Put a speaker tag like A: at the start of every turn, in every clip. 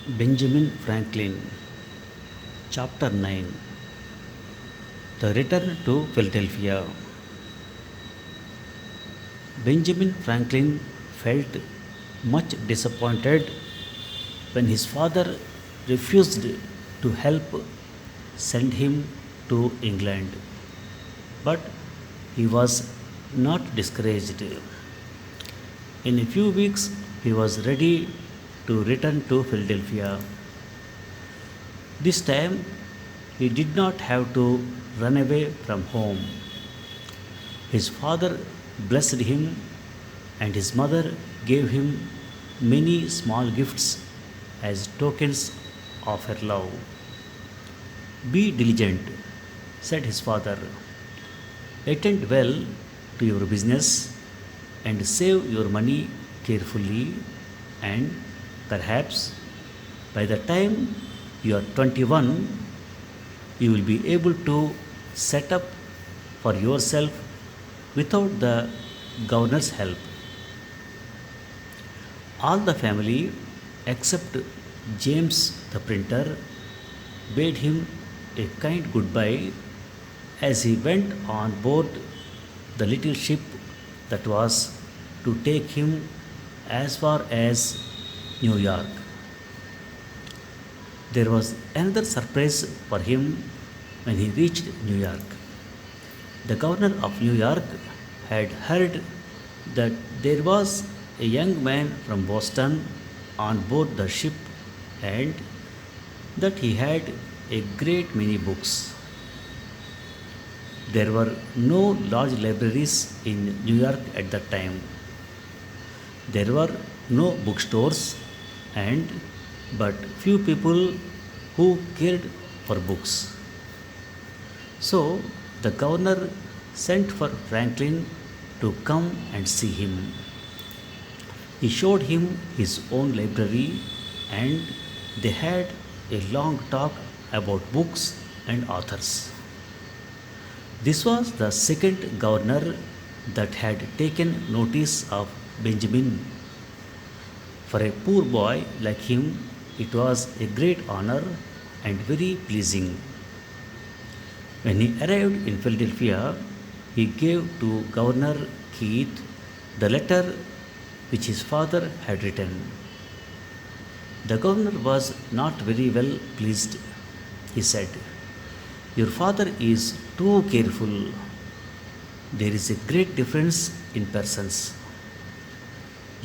A: Benjamin Franklin, Chapter 9. The Return to Philadelphia. Benjamin Franklin felt much disappointed when his father refused to help send him to England. But he was not discouraged. In a few weeks, he was ready to return to Philadelphia. This time, he did not have to run away from home. His father blessed him, and his mother gave him many small gifts as tokens of her love. Be diligent, said his father. Attend well to your business and save your money carefully, and perhaps by the time you are 21, you will be able to set up for yourself without the governor's help. All the family, except James the printer, bade him a kind goodbye as he went on board the little ship that was to take him as far as New York. There was another surprise for him when he reached New York. The governor of New York had heard that there was a young man from Boston on board the ship and that he had a great many books. There were no large libraries in New York at that time. There were no bookstores and but few people who cared for books. So the governor sent for Franklin to come and see him. He showed him his own library and they had a long talk about books and authors. This was the second governor that had taken notice of Benjamin. For a poor boy like him, it was a great honor and very pleasing. When he arrived in Philadelphia, he gave to Governor Keith the letter which his father had written. The governor was not very well pleased. He said, "Your father is too careful. There is a great difference in persons.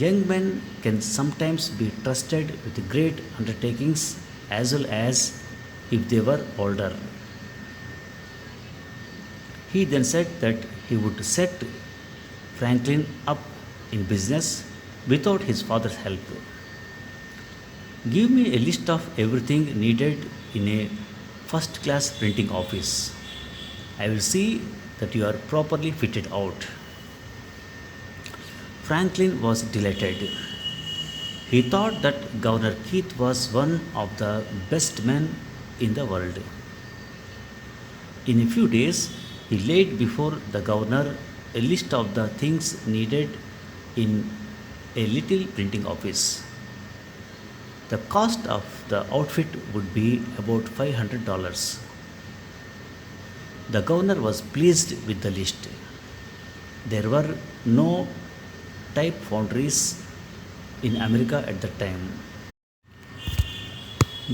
A: Young men can sometimes be trusted with great undertakings as well as if they were older." He then said that he would set Franklin up in business without his father's help. "Give me a list of everything needed in a first class printing office. I will see that you are properly fitted out." Franklin was delighted. He thought that Governor Keith was one of the best men in the world. In a few days, he laid before the governor a list of the things needed in a little printing office. The cost of the outfit would be about $500. The governor was pleased with the list. There were no type foundries in America at that time.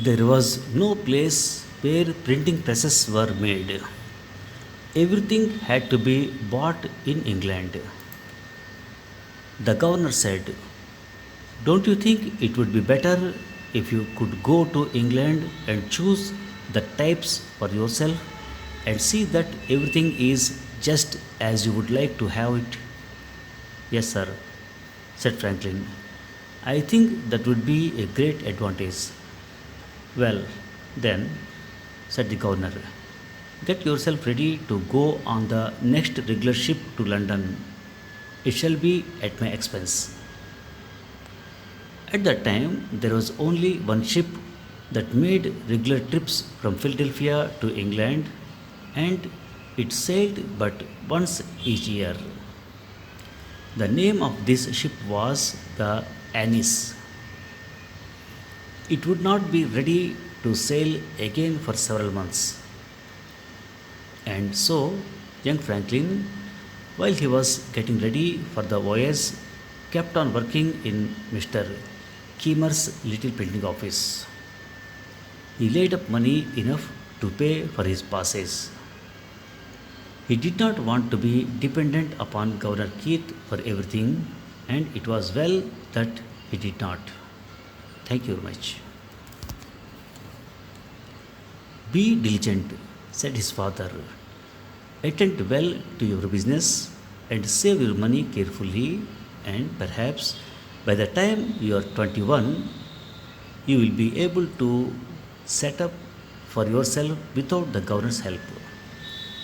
A: There was no place where printing presses were made. Everything had to be bought in England. The governor said, "Don't you think it would be better if you could go to England and choose the types for yourself and see that everything is just as you would like to have it?" "Yes, sir," said Franklin. "I think that would be a great advantage." "Well, then," said the governor, "get yourself ready to go on the next regular ship to London. It shall be at my expense." At that time, there was only one ship that made regular trips from Philadelphia to England, and it sailed but once each year. The name of this ship was the Annis. It would not be ready to sail again for several months. And so, young Franklin, while he was getting ready for the voyage, kept on working in Mr. Kiemer's little printing office. He laid up money enough to pay for his passage. He did not want to be dependent upon Governor Keith for everything, and it was well that he did not. Thank you very much. Be diligent, said his father. Attend well to your business and save your money carefully, and perhaps by the time you are 21, you will be able to set up for yourself without the governor's help.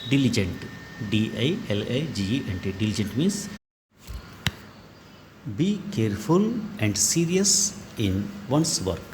A: Diligent, Dilagent. Diligent means be careful and serious in one's work.